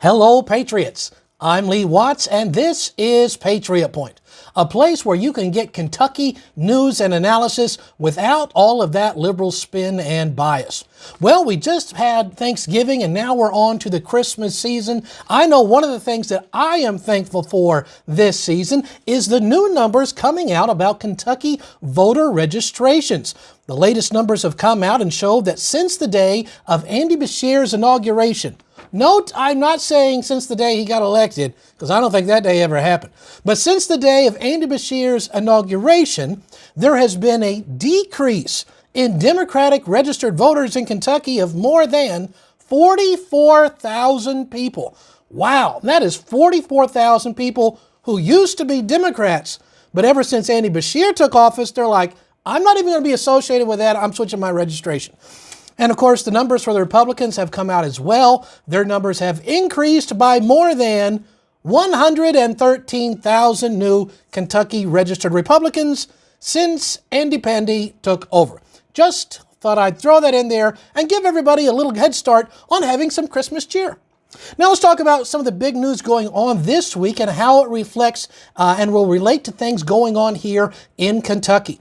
Hello, Patriots. I'm Lee Watts, and this is Patriot Point, a place where you can get Kentucky news and analysis without all of that liberal spin and bias. Well, we just had Thanksgiving, and now we're on to the Christmas season. I know one of the things that I am thankful for this season is the new numbers coming out about Kentucky voter registrations. The latest numbers have come out and show that since the day of Andy Beshear's inauguration, note, I'm not saying since the day he got elected, because I don't think that day ever happened. But since the day of Andy Beshear's inauguration, there has been a decrease in Democratic registered voters in Kentucky of more than 44,000 people. Wow, that is 44,000 people who used to be Democrats, but ever since Andy Beshear took office, they're like, I'm not even going to be associated with that. I'm switching my registration. And of course, the numbers for the Republicans have come out as well. Their numbers have increased by more than 113,000 new Kentucky registered Republicans since Andy Pandy took over. Just thought I'd throw that in there and give everybody a little head start on having some Christmas cheer. Now let's talk about some of the big news going on this week and how it reflects and will relate to things going on here in Kentucky.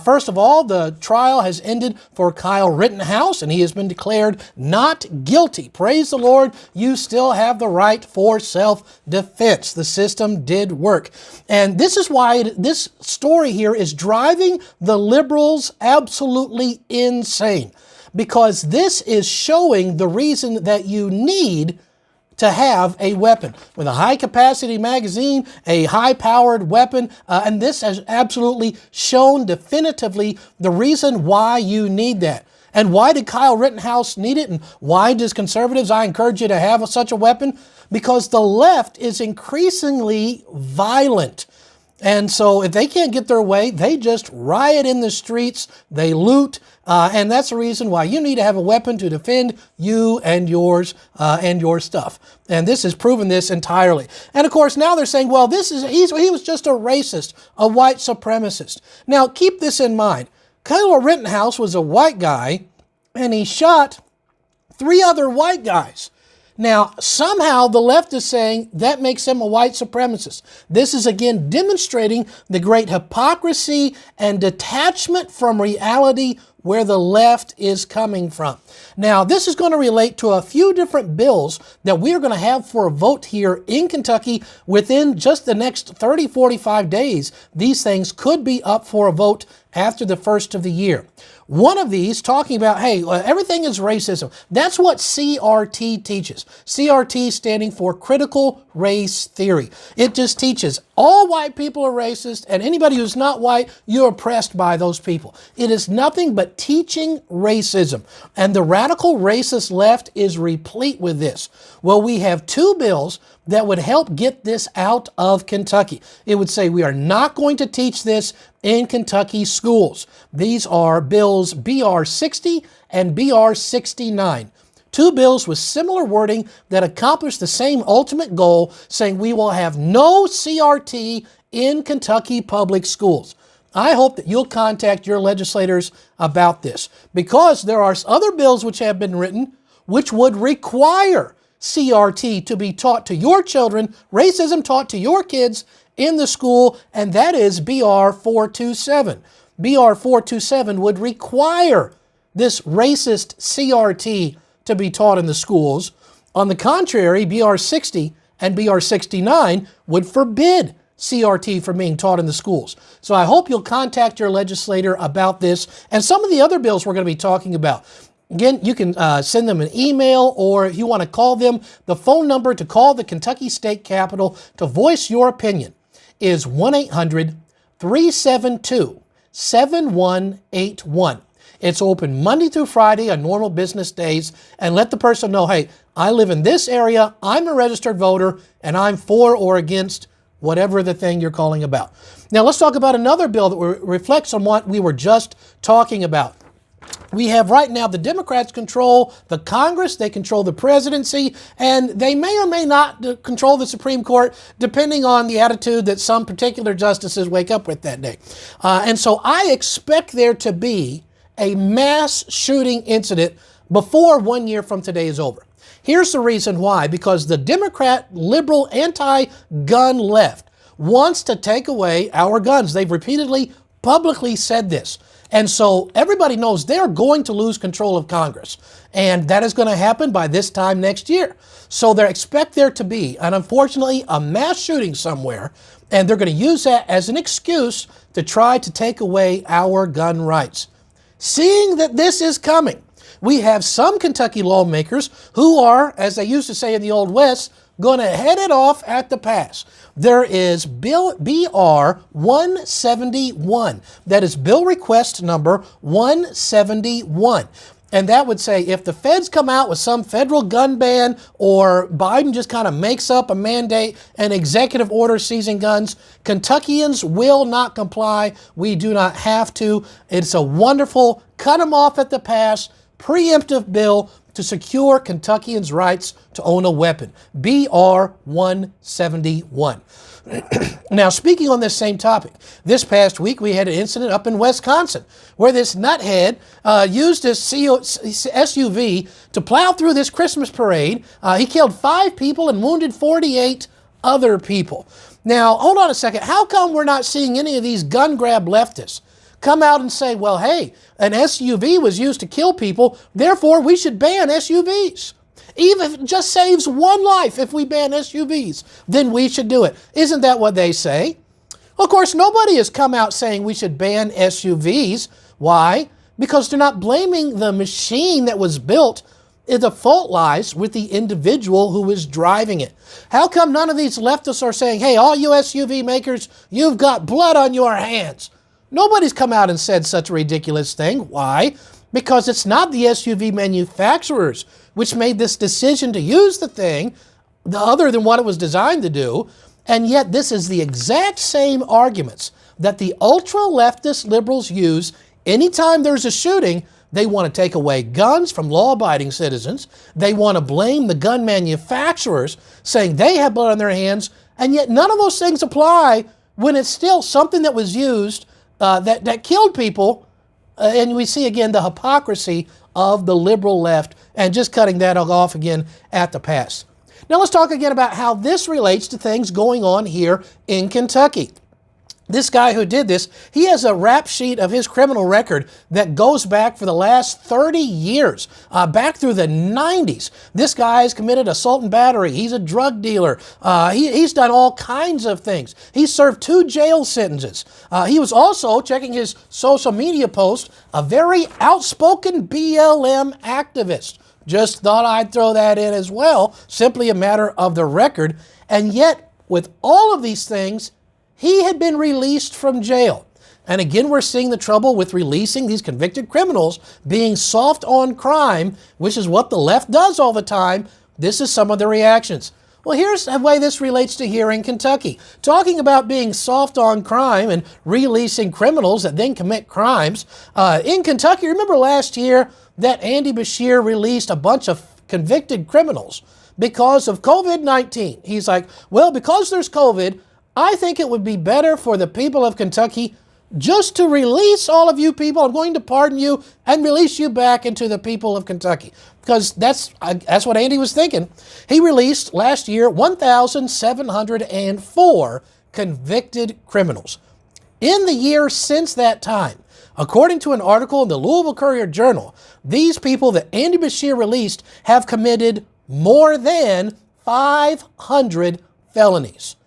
First of all, the trial has ended for Kyle Rittenhouse, and he has been declared not guilty. Praise the Lord, you still have the right for self-defense. The system did work. And this is why this story here is driving the liberals absolutely insane, because this is showing the reason that you need to have a weapon with a high-capacity magazine, a high-powered weapon, and this has absolutely shown definitively the reason why you need that. And why did Kyle Rittenhouse need it? And why does conservatives, I encourage you to have such a weapon? Because the left is increasingly violent. And so if they can't get their way, they just riot in the streets, they loot, and that's the reason why you need to have a weapon to defend you and yours and your stuff. And this has proven this entirely. And of course, now they're saying, well, he was just a racist, a white supremacist. Now, keep this in mind. Kyle Rittenhouse was a white guy, and he shot 3 other white guys. Now, somehow the left is saying that makes him a white supremacist. This is again demonstrating the great hypocrisy and detachment from reality where the left is coming from. Now, this is going to relate to a few different bills that we are going to have for a vote here in Kentucky within just the next 30, 45 days. These things could be up for a vote after the first of the year. One of these talking about, hey, everything is racism. That's what CRT teaches. CRT standing for critical race theory. It just teaches all white people are racist, and anybody who's not white, you're oppressed by those people. It is nothing but teaching racism. And the radical racist left is replete with this. Well, we have 2 bills that would help get this out of Kentucky. It would say we are not going to teach this in Kentucky schools. These are bills BR 60 and BR 69. 2 bills with similar wording that accomplish the same ultimate goal, saying we will have no CRT in Kentucky public schools. I hope that you'll contact your legislators about this, because there are other bills which have been written which would require CRT to be taught to your children, racism taught to your kids in the school, and that is BR 427. BR 427 would require this racist CRT to be taught in the schools. On the contrary, BR 60 and BR 69 would forbid CRT from being taught in the schools. So I hope you'll contact your legislator about this and some of the other bills we're going to be talking about. Again, you can send them an email, or if you want to call them, the phone number to call the Kentucky State Capitol to voice your opinion is 1-800-372-7181. It's open Monday through Friday on normal business days, and let the person know, hey, I live in this area, I'm a registered voter, and I'm for or against whatever the thing you're calling about. Now, let's talk about another bill that reflects on what we were just talking about. We have right now the Democrats control the Congress, they control the presidency, and they may or may not control the Supreme Court, depending on the attitude that some particular justices wake up with that day. And so I expect there to be a mass shooting incident before 1 year from today is over. Here's the reason why. Because the Democrat, liberal, anti-gun left wants to take away our guns. They've repeatedly, publicly said this. And so everybody knows they're going to lose control of Congress. And that is going to happen by this time next year. So they expect there to be, and unfortunately, a mass shooting somewhere. And they're going to use that as an excuse to try to take away our gun rights. Seeing that this is coming, we have some Kentucky lawmakers who are, as they used to say in the Old West, going to head it off at the pass. There is Bill BR 171. That is bill request number 171. And that would say if the feds come out with some federal gun ban or Biden just kind of makes up a mandate, an executive order seizing guns, Kentuckians will not comply. We do not have to. It's a wonderful cut them off at the pass, preemptive bill to secure Kentuckians' rights to own a weapon. BR 171. Now, speaking on this same topic, this past week we had an incident up in Wisconsin where this nuthead used his SUV to plow through this Christmas parade. He killed 5 people and wounded 48 other people. Now, hold on a second. How come we're not seeing any of these gun grab leftists come out and say, well, hey, an SUV was used to kill people, therefore we should ban SUVs? Even if it just saves one life if we ban SUVs, then we should do it. Isn't that what they say? Of course, nobody has come out saying we should ban SUVs. Why? Because they're not blaming the machine that was built. The fault lies with the individual who is driving it. How come none of these leftists are saying, hey, all you SUV makers, you've got blood on your hands? Nobody's come out and said such a ridiculous thing. Why? Because it's not the SUV manufacturers which made this decision to use the thing other than what it was designed to do. And yet this is the exact same arguments that the ultra-leftist liberals use anytime there's a shooting. They want to take away guns from law-abiding citizens. They want to blame the gun manufacturers, saying they have blood on their hands. And yet none of those things apply when it's still something that was used that killed people. And we see again the hypocrisy of the liberal left and just cutting that off again at the pass. Now let's talk again about how this relates to things going on here in Kentucky. This guy who did this, he has a rap sheet of his criminal record that goes back for the last 30 years, back through the 90s. This guy has committed assault and battery. He's a drug dealer. He's done all kinds of things. He served 2 jail sentences. He was also, checking his social media post, a very outspoken BLM activist. Just thought I'd throw that in as well, simply a matter of the record. And yet, with all of these things, he had been released from jail. And again, we're seeing the trouble with releasing these convicted criminals, being soft on crime, which is what the left does all the time. This is some of the reactions. Well, here's the way this relates to here in Kentucky. Talking about being soft on crime and releasing criminals that then commit crimes. In Kentucky, remember last year that Andy Beshear released a bunch of convicted criminals because of COVID-19. He's like, well, because there's COVID, I think it would be better for the people of Kentucky just to release all of you people. I'm going to pardon you and release you back into the people of Kentucky. Because that's what Andy was thinking. He released last year 1,704 convicted criminals. In the year since that time, according to an article in the Louisville Courier-Journal, these people that Andy Beshear released have committed more than 500 felonies.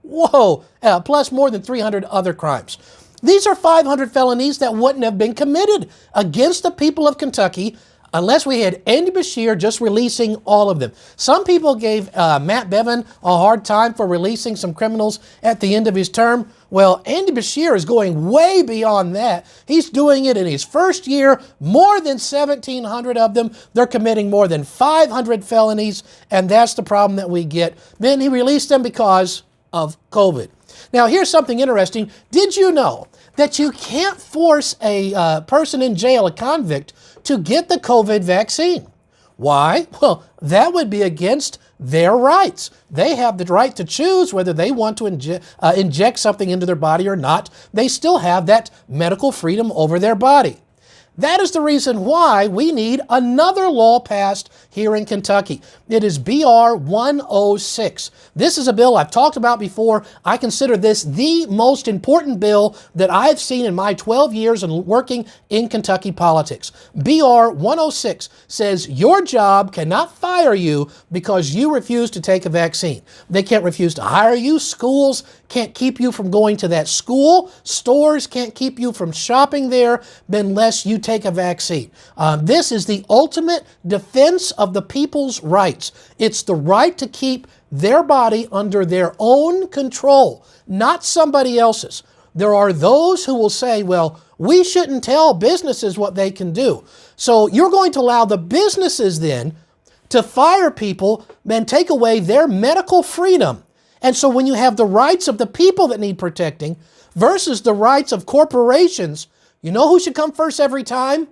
Whoa, plus more than 300 other crimes. These are 500 felonies that wouldn't have been committed against the people of Kentucky unless we had Andy Beshear just releasing all of them. Some people gave Matt Bevin a hard time for releasing some criminals at the end of his term. Well, Andy Beshear is going way beyond that. He's doing it in his first year, more than 1,700 of them. They're committing more than 500 felonies, and that's the problem that we get. Then he released them because of COVID. Now, here's something interesting. Did you know that you can't force a person in jail, a convict, to get the COVID vaccine? Why? Well, that would be against their rights. They have the right to choose whether they want to inject something into their body or not. They still have that medical freedom over their body. That is the reason why we need another law passed here in Kentucky. It is BR 106. This is a bill I've talked about before. I consider this the most important bill that I've seen in my 12 years in working in Kentucky politics. BR 106 says your job cannot fire you because you refuse to take a vaccine. They can't refuse to hire you. Schools can't keep you from going to that school. Stores can't keep you from shopping there unless you take a vaccine. This is the ultimate defense of the people's rights. It's the right to keep their body under their own control, not somebody else's. There are those who will say, well, we shouldn't tell businesses what they can do. So you're going to allow the businesses then to fire people and take away their medical freedom. And so when you have the rights of the people that need protecting versus the rights of corporations, you know who should come first every time?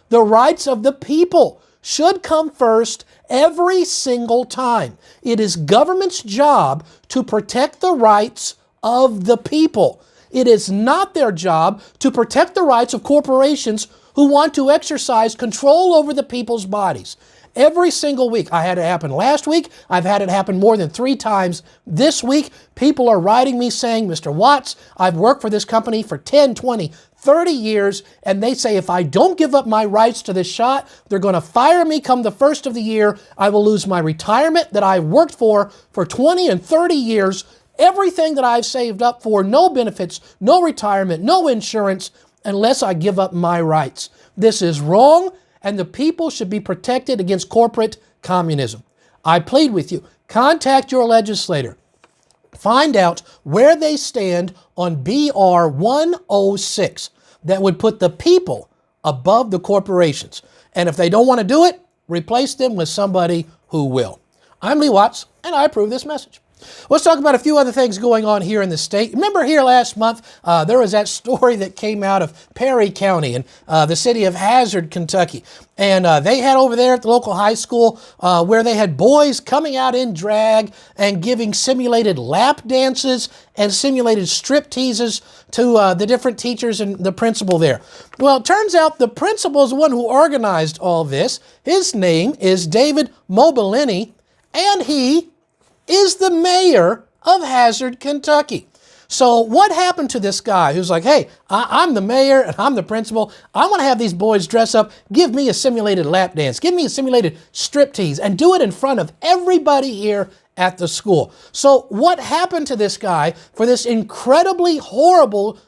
The rights of the people should come first every single time. It is government's job to protect the rights of the people. It is not their job to protect the rights of corporations who want to exercise control over the people's bodies. Every single week. I had it happen last week. I've had it happen more than 3 times this week. People are writing me saying, Mr. Watts, I've worked for this company for 10, 20, 30 years, and they say if I don't give up my rights to this shot, they're going to fire me come the first of the year. I will lose my retirement that I've worked for 20 and 30 years. Everything that I've saved up for, no benefits, no retirement, no insurance, unless I give up my rights. This is wrong, and the people should be protected against corporate communism. I plead with you, contact your legislator. Find out where they stand on BR 106 that would put the people above the corporations. And if they don't want to do it, replace them with somebody who will. I'm Lee Watts, and I approve this message. Let's talk about a few other things going on here in the state. Remember here last month, there was that story that came out of Perry County and the city of Hazard, Kentucky. And they had over there at the local high school where they had boys coming out in drag and giving simulated lap dances and simulated strip teases to the different teachers and the principal there. Well, it turns out the principal is the one who organized all this. His name is David Mobilini, and he is the mayor of Hazard, Kentucky. So what happened to this guy who's like, hey, I'm the mayor and I'm the principal. I want to have these boys dress up, give me a simulated lap dance, give me a simulated striptease, and do it in front of everybody here at the school. So what happened to this guy for this incredibly horrible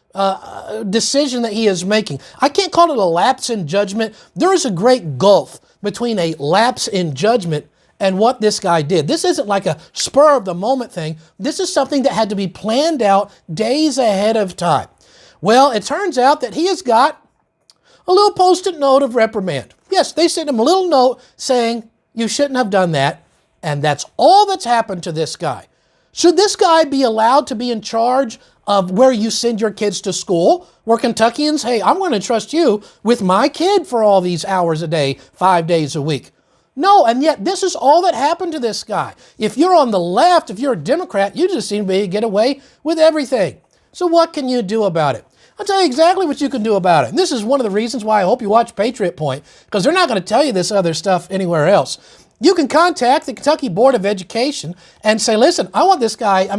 decision that he is making? I can't call it a lapse in judgment. There is a great gulf between a lapse in judgment and what this guy did. This isn't like a spur of the moment thing. This is something that had to be planned out days ahead of time. Well, it turns out that he has got a little post-it note of reprimand. Yes, they sent him a little note saying, you shouldn't have done that. And that's all that's happened to this guy. Should this guy be allowed to be in charge of where you send your kids to school? Where Kentuckians, hey, I'm going to trust you with my kid for all these hours a day, 5 days a week. No, and yet this is all that happened to this guy. If you're on the left, if you're a Democrat, you just seem to be able to get away with everything. So what can you do about it? I'll tell you exactly what you can do about it. And this is one of the reasons why I hope you watch Patriot Point, because they're not going to tell you this other stuff anywhere else. You can contact the Kentucky Board of Education and say, listen, I want this guy, a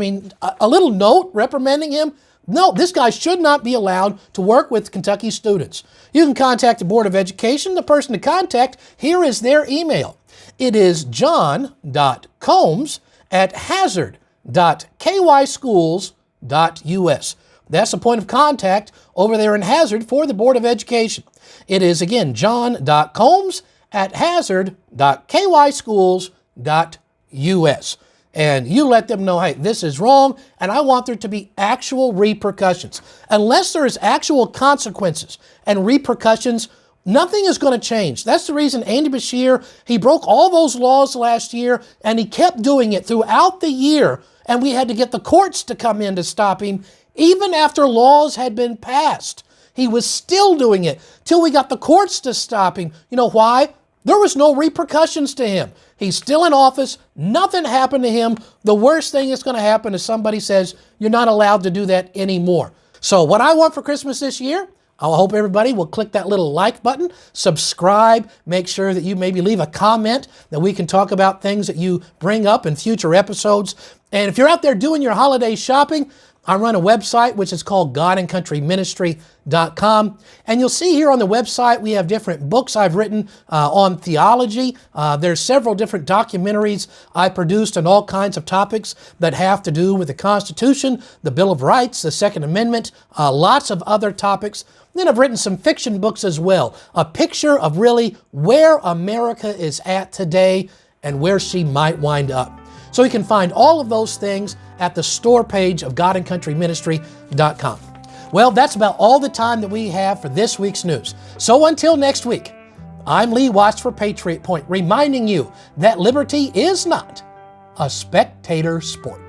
little note reprimanding him. No, this guy should not be allowed to work with Kentucky students. You can contact the Board of Education. The person to contact, here is their email. It is john.combs@hazard.kyschools.us. That's the point of contact over there in Hazard for the Board of Education. It is, again, john.combs@hazard.kyschools.us. And you let them know, hey, this is wrong, and I want there to be actual repercussions. Unless there is actual consequences and repercussions, nothing is going to change. That's the reason Andy Beshear, he broke all those laws last year, and he kept doing it throughout the year, and we had to get the courts to come in to stop him, even after laws had been passed. He was still doing it till we got the courts to stop him. You know why? There was no repercussions to him. He's still in office. Nothing happened to him. The worst thing that's going to happen is somebody says, you're not allowed to do that anymore. So what I want for Christmas this year, I hope everybody will click that little like button, subscribe, make sure that you maybe leave a comment that we can talk about things that you bring up in future episodes. And if you're out there doing your holiday shopping, I run a website which is called godandcountryministry.com. And you'll see here on the website we have different books I've written on theology. There's several different documentaries I produced on all kinds of topics that have to do with the Constitution, the Bill of Rights, the Second Amendment, lots of other topics. Then I've written some fiction books as well. A picture of really where America is at today and where she might wind up. So you can find all of those things at the store page of godandcountryministry.com. Well, that's about all the time that we have for this week's news. So until next week, I'm Lee Watts for Patriot Point, reminding you that liberty is not a spectator sport.